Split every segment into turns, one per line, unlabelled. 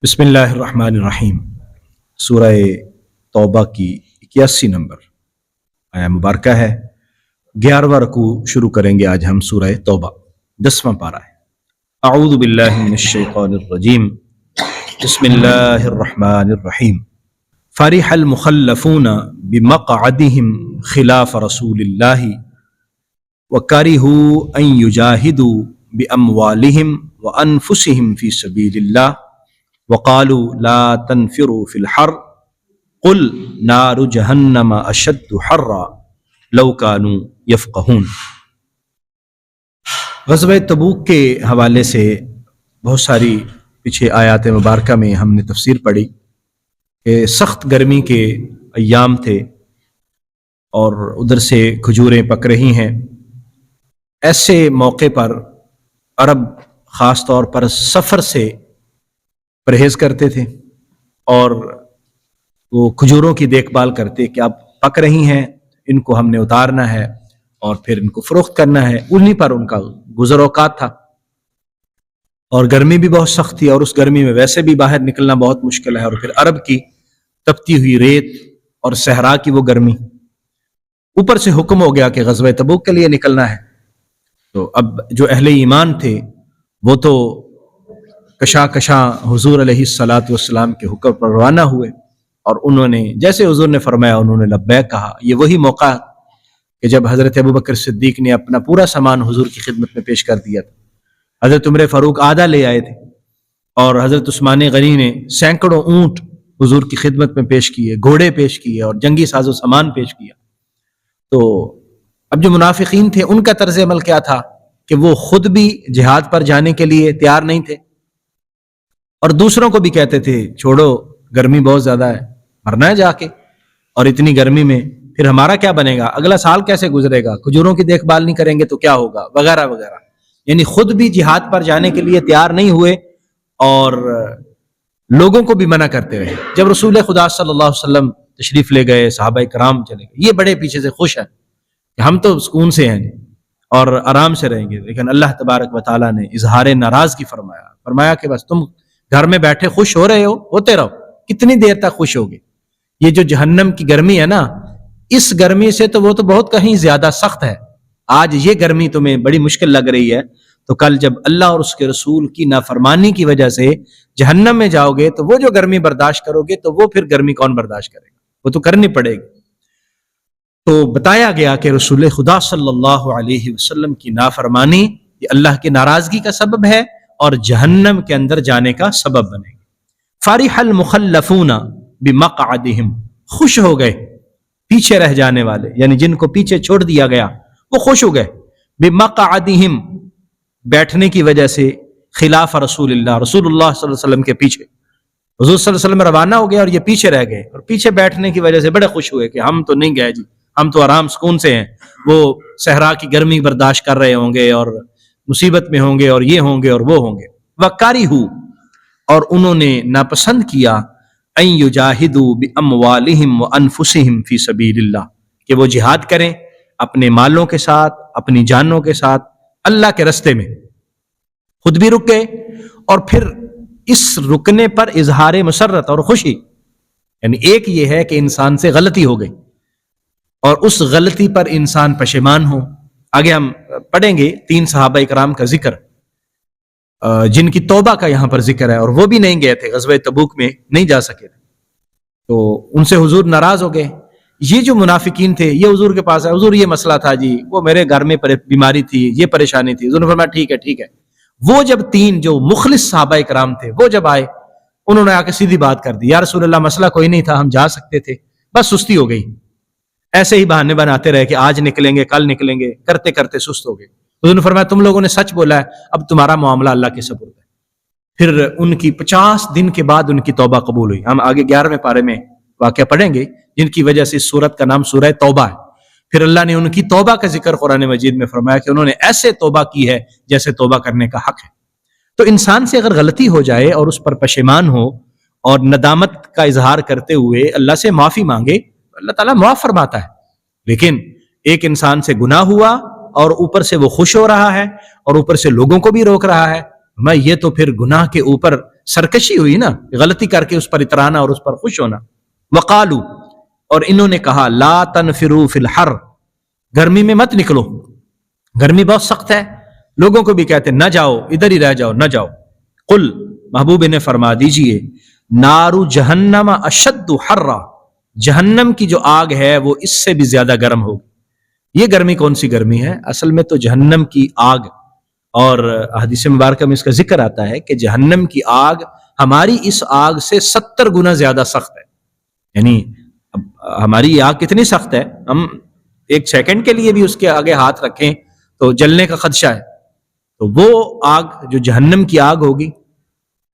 بسم اللہ الرحمن الرحیم۔ سورہ توبہ کی 81 نمبر آیا مبارکہ ہے۔ 11واں رکوع شروع کریں گے آج ہم سورہ توبہ، 10واں پارہ ہے۔ اعوذ باللہ من الشیطان الرجیم، بسم اللہ الرحمن الرحیم۔ فرح المخلفون بمقعدهم خلاف رسول اللہ وکرہوا ان یجاہدوا باموالہم وانفسہم فی سبیل اللہ وقالوا لا تنفروا في الحر قل نار جہنم اشد حرا لو كانوا يفقهون۔ غزوہ تبوک کے حوالے سے بہت ساری پیچھے آیات مبارکہ میں ہم نے تفسیر پڑھی کہ سخت گرمی کے ایام تھے اور ادھر سے کھجوریں پک رہی ہیں۔ ایسے موقع پر عرب خاص طور پر سفر سے پرہیز کرتے تھے اور وہ کھجوروں کی دیکھ بھال کرتے کہ اب پک رہی ہیں، ان کو ہم نے اتارنا ہے اور پھر ان کو فروخت کرنا ہے۔ انہی پر ان کا گزر اوقات تھا اور گرمی بھی بہت سخت تھی، اور اس گرمی میں ویسے بھی باہر نکلنا بہت مشکل ہے، اور پھر عرب کی تپتی ہوئی ریت اور صحرا کی وہ گرمی، اوپر سے حکم ہو گیا کہ غزوہ تبوک کے لیے نکلنا ہے۔ تو اب جو اہل ایمان تھے وہ تو کشا حضور علیہ الصلاۃ والسلام کے حکم پر روانہ ہوئے، اور انہوں نے جیسے حضور نے فرمایا انہوں نے لبیک کہا۔ یہ وہی موقع کہ جب حضرت ابوبکر صدیق نے اپنا پورا سامان حضور کی خدمت میں پیش کر دیا تھا، حضرت عمر فاروق آدھا لے آئے تھے، اور حضرت عثمان غنی نے سینکڑوں اونٹ حضور کی خدمت میں پیش کیے، گھوڑے پیش کیے اور جنگی ساز و سامان پیش کیا۔ تو اب جو منافقین تھے ان کا طرز عمل کیا تھا کہ وہ خود بھی جہاد پر جانے کے لیے تیار نہیں تھے، اور دوسروں کو بھی کہتے تھے چھوڑو، گرمی بہت زیادہ ہے، مرنا ہے جا کے، اور اتنی گرمی میں پھر ہمارا کیا بنے گا، اگلا سال کیسے گزرے گا، کھجوروں کی دیکھ بھال نہیں کریں گے تو کیا ہوگا، وغیرہ وغیرہ۔ یعنی خود بھی جہاد پر جانے کے لیے تیار نہیں ہوئے اور لوگوں کو بھی منع کرتے رہے۔ جب رسول خدا صلی اللہ علیہ وسلم تشریف لے گئے، صحابہ کرام چلے گئے، یہ بڑے پیچھے سے خوش ہیں کہ ہم تو سکون سے ہیں اور آرام سے رہیں گے، لیکن اللہ تبارک و تعالیٰ نے اظہار ناراضگی فرمایا کہ بس تم گھر میں بیٹھے خوش ہو رہے ہو، ہوتے رہو، کتنی دیر تک خوش ہوگے۔ یہ جو جہنم کی گرمی ہے نا، اس گرمی سے تو وہ تو بہت کہیں زیادہ سخت ہے۔ آج یہ گرمی تمہیں بڑی مشکل لگ رہی ہے، تو کل جب اللہ اور اس کے رسول کی نافرمانی کی وجہ سے جہنم میں جاؤ گے تو وہ جو گرمی برداشت کرو گے تو وہ پھر گرمی کون برداشت کرے گا، وہ تو کرنی پڑے گی۔ تو بتایا گیا کہ رسول خدا صلی اللہ علیہ وسلم کی نافرمانی یہ اللہ کی ناراضگی کا سبب ہے اور جہنم کے اندر جانے کا سبب بنے گی۔ فرح المخلفون بمقعدہم، خوش ہو گئے پیچھے رہ جانے والے، یعنی جن کو پیچھے چھوڑ دیا گیا وہ خوش ہو گئے، بمقعدہم، بیٹھنے کی وجہ سے، خلاف رسول اللہ، رسول اللہ صلی اللہ علیہ وسلم کے پیچھے۔ حضور صلی اللہ علیہ وسلم روانہ ہو گئے اور یہ پیچھے رہ گئے، اور پیچھے بیٹھنے کی وجہ سے بڑے خوش ہوئے کہ ہم تو نہیں گئے جی، ہم تو آرام سکون سے ہیں۔ وہ صحرا کی گرمی برداشت کر رہے ہوں گے اور مصیبت میں ہوں گے اور یہ ہوں گے اور وہ ہوں گے۔ وَكَرِهُ، اور انہوں نے ناپسند کیا، أَن يُجَاهِدُوا بِأَمْوَالِهِمْ وَأَنفُسِهِمْ فِي سَبِيلِ اللَّهِ، کہ وہ جہاد کریں اپنے مالوں کے ساتھ، اپنی جانوں کے ساتھ اللہ کے رستے میں۔ خود بھی رک گئے، اور پھر اس رکنے پر اظہار مسرت اور خوشی، یعنی ایک یہ ہے کہ انسان سے غلطی ہو گئی اور اس غلطی پر انسان پشیمان ہو۔ آگے ہم پڑھیں گے 3 صحابہ اکرام کا ذکر جن کی توبہ کا یہاں پر ذکر ہے، اور وہ بھی نہیں گئے تھے، غزوہ تبوک میں نہیں جا سکے تھے، تو ان سے حضور ناراض ہو گئے۔ یہ جو منافقین تھے یہ حضور کے پاس ہے، حضور یہ مسئلہ تھا جی، وہ میرے گھر میں بیماری تھی، یہ پریشانی تھی۔ حضور نے فرمایا ٹھیک ہے۔ وہ جب 3 جو مخلص صحابہ اکرام تھے وہ جب آئے، انہوں نے آ کے سیدھی بات کر دی، یا رسول اللہ مسئلہ کوئی نہیں تھا، ہم جا سکتے تھے، بس سستی ہو گئی۔ ایسے ہی بہانے بناتے رہے کہ آج نکلیں گے، کل نکلیں گے، کرتے کرتے سست ہو گئے۔ حضور نے فرمایا تم لوگوں نے سچ بولا ہے، اب تمہارا معاملہ اللہ کے سپرد ہے۔ پھر ان کی 50 دن کے بعد ان کی توبہ قبول ہوئی۔ ہم آگے 11ویں پارے میں واقعہ پڑھیں گے جن کی وجہ سے اس سورت کا نام سورہ توبہ ہے۔ پھر اللہ نے ان کی توبہ کا ذکر قرآن مجید میں فرمایا کہ انہوں نے ایسے توبہ کی ہے جیسے توبہ کرنے کا حق ہے۔ تو انسان سے اگر غلطی ہو جائے اور اس پر پشیمان ہو اور ندامت کا اظہار کرتے ہوئے اللہ سے معافی مانگے، اللہ تعالیٰ معاف فرماتا ہے۔ لیکن ایک انسان سے گناہ ہوا اور اوپر سے وہ خوش ہو رہا ہے اور اوپر سے لوگوں کو بھی روک رہا ہے، میں یہ تو پھر گناہ کے اوپر سرکشی ہوئی نا، غلطی کر کے اس پر اترانا اور اس پر خوش ہونا. وقالو، اور انہوں نے کہا لا تنفروا فی الحر، گرمی میں مت نکلو، گرمی بہت سخت ہے. لوگوں کو بھی کہتے نہ جاؤ، ادھر ہی رہ جاؤ، نہ جاؤ. قل، محبوب نے فرما دیجئے نارو جہنم اشد حرا، جہنم کی جو آگ ہے وہ اس سے بھی زیادہ گرم ہوگی. یہ گرمی کون سی گرمی ہے؟ اصل میں تو جہنم کی آگ، اور حدیث مبارکہ میں اس کا ذکر آتا ہے کہ جہنم کی آگ ہماری اس آگ سے 70 گنا زیادہ سخت ہے. یعنی ہماری آگ کتنی سخت ہے، ہم ایک سیکنڈ کے لیے بھی اس کے آگے ہاتھ رکھیں تو جلنے کا خدشہ ہے. تو وہ آگ جو جہنم کی آگ ہوگی،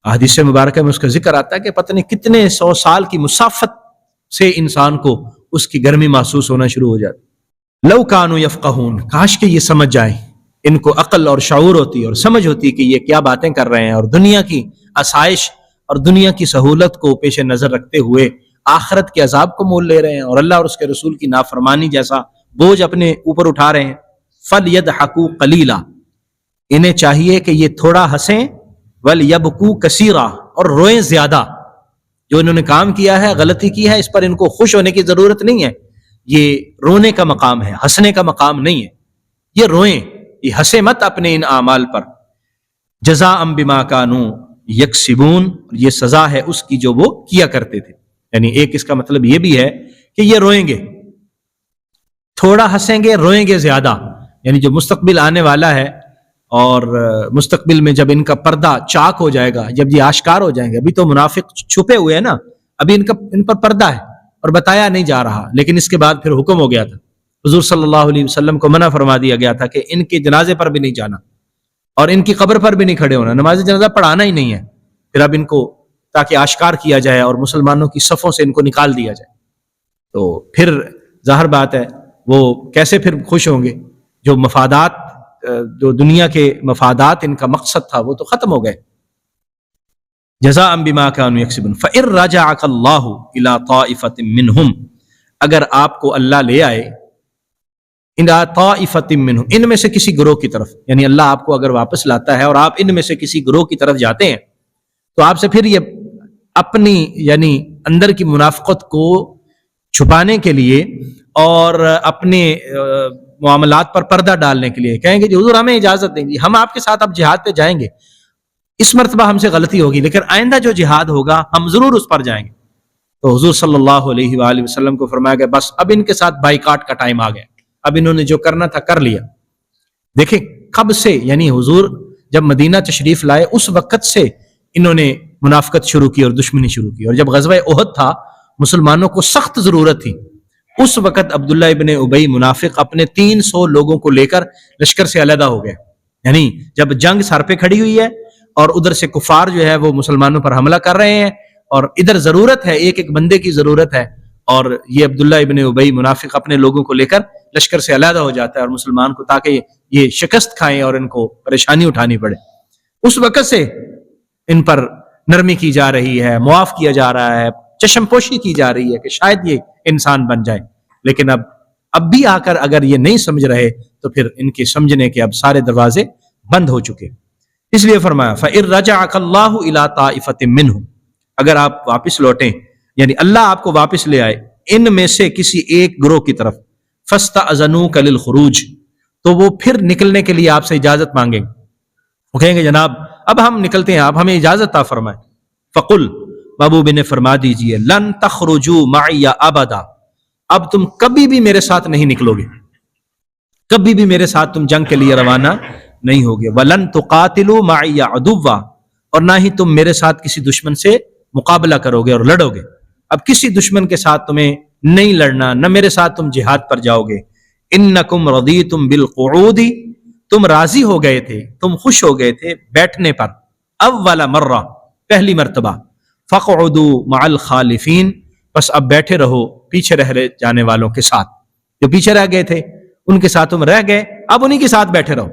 حدیث مبارکہ میں اس کا ذکر آتا ہے کہ پتہ نہیں کتنے 100 سال کی مسافت سے انسان کو اس کی گرمی محسوس ہونا شروع ہو جاتی. لو کانوا یفقہون، کاش کہ یہ سمجھ جائیں، ان کو عقل اور شعور ہوتی اور سمجھ ہوتی کہ یہ کیا باتیں کر رہے ہیں، اور دنیا کی آسائش اور دنیا کی سہولت کو پیش نظر رکھتے ہوئے آخرت کے عذاب کو مول لے رہے ہیں اور اللہ اور اس کے رسول کی نافرمانی جیسا بوجھ اپنے اوپر اٹھا رہے ہیں. فَلْيَضْحَكُوا قَلِيلًا، انہیں چاہیے کہ یہ تھوڑا ہنسیں، وَلْيَبْكُوا كَثِيرًا، اور روئیں زیادہ. جو انہوں نے کام کیا ہے، غلطی کی ہے، اس پر ان کو خوش ہونے کی ضرورت نہیں ہے. یہ رونے کا مقام ہے، ہنسنے کا مقام نہیں ہے. یہ روئیں، یہ ہنسے مت اپنے ان اعمال پر. جزاء بما كانوا یکسبون، یہ سزا ہے اس کی جو وہ کیا کرتے تھے. یعنی ایک اس کا مطلب یہ بھی ہے کہ یہ روئیں گے، تھوڑا ہنسیں گے، روئیں گے زیادہ. یعنی جو مستقبل آنے والا ہے، اور مستقبل میں جب ان کا پردہ چاک ہو جائے گا، جب یہ آشکار ہو جائیں گے. ابھی تو منافق چھپے ہوئے ہیں نا، ابھی ان پر پردہ ہے اور بتایا نہیں جا رہا. لیکن اس کے بعد پھر حکم ہو گیا تھا، حضور صلی اللہ علیہ وسلم کو منع فرما دیا گیا تھا کہ ان کے جنازے پر بھی نہیں جانا اور ان کی قبر پر بھی نہیں کھڑے ہونا، نماز جنازہ پڑھانا ہی نہیں ہے. پھر اب ان کو تاکہ آشکار کیا جائے اور مسلمانوں کی صفوں سے ان کو نکال دیا جائے. تو پھر ظاہر بات ہے وہ کیسے پھر خوش ہوں گے؟ جو مفادات، جو دنیا کے مفادات ان کا مقصد تھا وہ تو ختم ہو گئے. جزاء بما كانوا يكسبون فإن رجعك الله إلى طائفة منهم، اگر آپ کو اللہ لے آئے إلى طائفة منهم، ان میں سے کسی گروہ کی طرف، یعنی اللہ آپ کو اگر واپس لاتا ہے اور آپ ان میں سے کسی گروہ کی طرف جاتے ہیں، تو آپ سے پھر یہ اپنی یعنی اندر کی منافقت کو چھپانے کے لیے اور اپنے معاملات پر پردہ ڈالنے کے لیے کہیں گے جی حضور ہمیں اجازت دیں گے، ہم آپ کے ساتھ اب جہاد پہ جائیں گے، اس مرتبہ ہم سے غلطی ہوگی لیکن آئندہ جو جہاد ہوگا ہم ضرور اس پر جائیں گے. تو حضور صلی اللہ علیہ وآلہ وسلم کو فرمایا گیا بس اب ان کے ساتھ بائیکاٹ کا ٹائم آ گیا، اب انہوں نے جو کرنا تھا کر لیا. دیکھیں کب سے، یعنی حضور جب مدینہ تشریف لائے اس وقت سے انہوں نے منافقت شروع کی اور دشمنی شروع کی. اور جب غزوہ احد تھا مسلمانوں کو سخت ضرورت تھی، اس وقت عبداللہ ابن ابی منافق اپنے 300 لوگوں کو لے کر لشکر سے علیحدہ ہو گئے. یعنی جب جنگ سر پہ کھڑی ہوئی ہے اور ادھر سے کفار جو ہے وہ مسلمانوں پر حملہ کر رہے ہیں اور ادھر ضرورت ہے، ایک ایک بندے کی ضرورت ہے، اور یہ عبداللہ ابن ابی منافق اپنے لوگوں کو لے کر لشکر سے علیحدہ ہو جاتا ہے اور مسلمان کو تاکہ یہ شکست کھائیں اور ان کو پریشانی اٹھانی پڑے. اس وقت سے ان پر نرمی کی جا رہی ہے، معاف کیا جا رہا ہے، چشم پوشی کی جا رہی ہے کہ شاید یہ انسان بن جائے. لیکن اب بھی آ کر اگر یہ نہیں سمجھ رہے تو پھر ان کے سمجھنے کے اب سارے دروازے بند ہو چکے. اس لیے فرمایا فَإِن رَجَعَكَ اللَّهُ إِلَىٰ طَائِفَةٍ مِّنْهُمْ، اگر آپ واپس لوٹیں یعنی اللہ آپ کو واپس لے آئے ان میں سے کسی ایک گروہ کی طرف، فَاسْتَأْذَنُوكَ لِلْخُرُوجِ، تو وہ پھر نکلنے کے لیے آپ سے اجازت مانگیں گے. وہ کہیں گے جناب اب ہم نکلتے ہیں، آپ ہمیں اجازت عطا فرمائیں. فَقُلْ، محبوب نے فرما دیجئے لَن تَخْرُجُوا مَعِيَ أَبَدًا، اب تم کبھی بھی میرے ساتھ نہیں نکلو گے، کبھی بھی میرے ساتھ تم جنگ کے لیے روانہ نہیں ہوگے. وَلَن تُقَاتِلُوا مَعِيَ عَدُوًّا، اور نہ ہی تم میرے ساتھ کسی دشمن سے مقابلہ کرو گے اور لڑو گے. اب کسی دشمن کے ساتھ تمہیں نہیں لڑنا، نہ میرے ساتھ تم جہاد پر جاؤ گے. اِنَّكُمْ رَضِيتُمْ بِالْقُعُودِ، تم راضی ہو گئے تھے، تم خوش ہو گئے تھے بیٹھنے پر، اول مرہ، پہلی مرتبہ. فَقْعُدُوا مَعَ الْخَالِفِينَ، بس اب بیٹھے رہو پیچھے رہ جانے والوں کے ساتھ. جو پیچھے رہ گئے تھے ان کے ساتھ تم رہ گئے، اب انہی کے ساتھ بیٹھے رہو.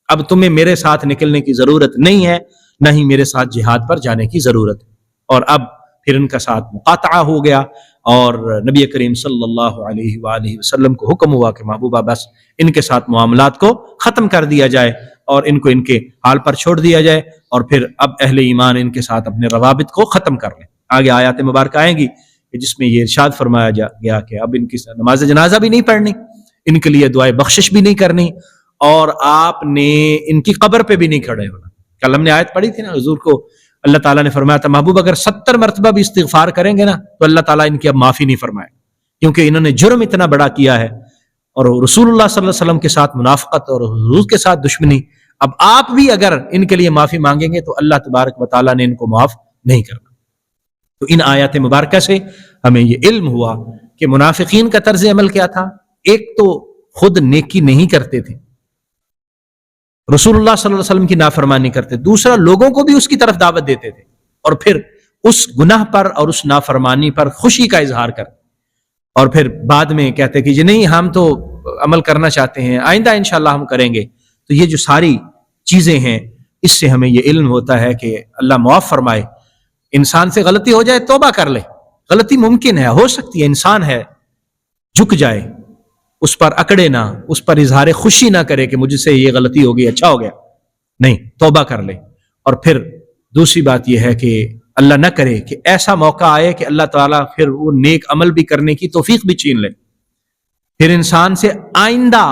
اب تمہیں میرے ساتھ نکلنے کی ضرورت نہیں ہے، نہ ہی میرے ساتھ جہاد پر جانے کی ضرورت ہے. اور اب پھر ان کا ساتھ مقاطعہ ہو گیا اور نبی کریم صلی اللہ علیہ وآلہ وسلم کو حکم ہوا کہ محبوبہ بس ان کے ساتھ معاملات کو ختم کر دیا جائے. اور ان کو ان کے حال پر چھوڑ دیا جائے، اور پھر اب اہل ایمان ان کے ساتھ اپنے روابط کو ختم کر لیں۔ آگے آیات مبارکہ آئیں گی کہ جس میں یہ ارشاد فرمایا گیا کہ اب ان کی نماز جنازہ بھی نہیں پڑھنی، ان کے لیے دعائے بخشش بھی نہیں کرنی، اور آپ نے ان کی قبر پہ بھی نہیں کھڑے ہونا۔ کل ہم نے آیت پڑھی تھی نا، حضور کو اللہ تعالیٰ نے فرمایا تھا محبوب اگر 70 مرتبہ بھی استغفار کریں گے نا تو اللہ تعالیٰ ان کی اب معافی نہیں فرمائے، کیونکہ انہوں نے جرم اتنا بڑا کیا ہے، اور رسول اللہ صلی اللہ علیہ وسلم کے ساتھ منافقت اور حضور کے ساتھ دشمنی۔ اب آپ بھی اگر ان کے لیے معافی مانگیں گے تو اللہ تبارک و تعالیٰ نے ان کو معاف نہیں کرنا۔ تو ان آیات مبارکہ سے ہمیں یہ علم ہوا کہ منافقین کا طرز عمل کیا تھا۔ ایک تو خود نیکی نہیں کرتے تھے، رسول اللہ صلی اللہ علیہ وسلم کی نافرمانی کرتے، دوسرا لوگوں کو بھی اس کی طرف دعوت دیتے تھے، اور پھر اس گناہ پر اور اس نافرمانی پر خوشی کا اظہار کرتے، اور پھر بعد میں کہتے کہ جی نہیں ہم تو عمل کرنا چاہتے ہیں، آئندہ انشاءاللہ ہم کریں گے۔ تو یہ جو ساری چیزیں ہیں اس سے ہمیں یہ علم ہوتا ہے کہ اللہ معاف فرمائے۔ انسان سے غلطی ہو جائے توبہ کر لے، غلطی ممکن ہے، ہو سکتی ہے، انسان ہے، جھک جائے، اس پر اکڑے نہ، اس پر اظہار خوشی نہ کرے کہ مجھ سے یہ غلطی ہو گئی، اچھا ہو گیا، نہیں، توبہ کر لے۔ اور پھر دوسری بات یہ ہے کہ اللہ نہ کرے کہ ایسا موقع آئے کہ اللہ تعالیٰ پھر وہ نیک عمل بھی کرنے کی توفیق بھی چھین لے، پھر انسان سے آئندہ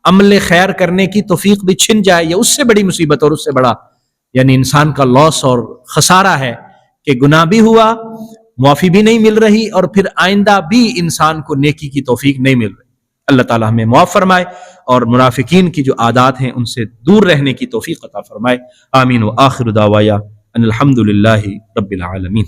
عمل خیر کرنے کی توفیق بھی چھن جائے، یا اس سے بڑی مصیبت اور اس سے بڑا یعنی انسان کا لاس اور خسارہ ہے کہ گناہ بھی ہوا، معافی بھی نہیں مل رہی، اور پھر آئندہ بھی انسان کو نیکی کی توفیق نہیں مل رہی۔ اللہ تعالیٰ ہمیں معاف فرمائے اور منافقین کی جو عادات ہیں ان سے دور رہنے کی توفیق عطا فرمائے۔ آمین۔ وآخر دعوایا ان الحمد للہ رب العالمین۔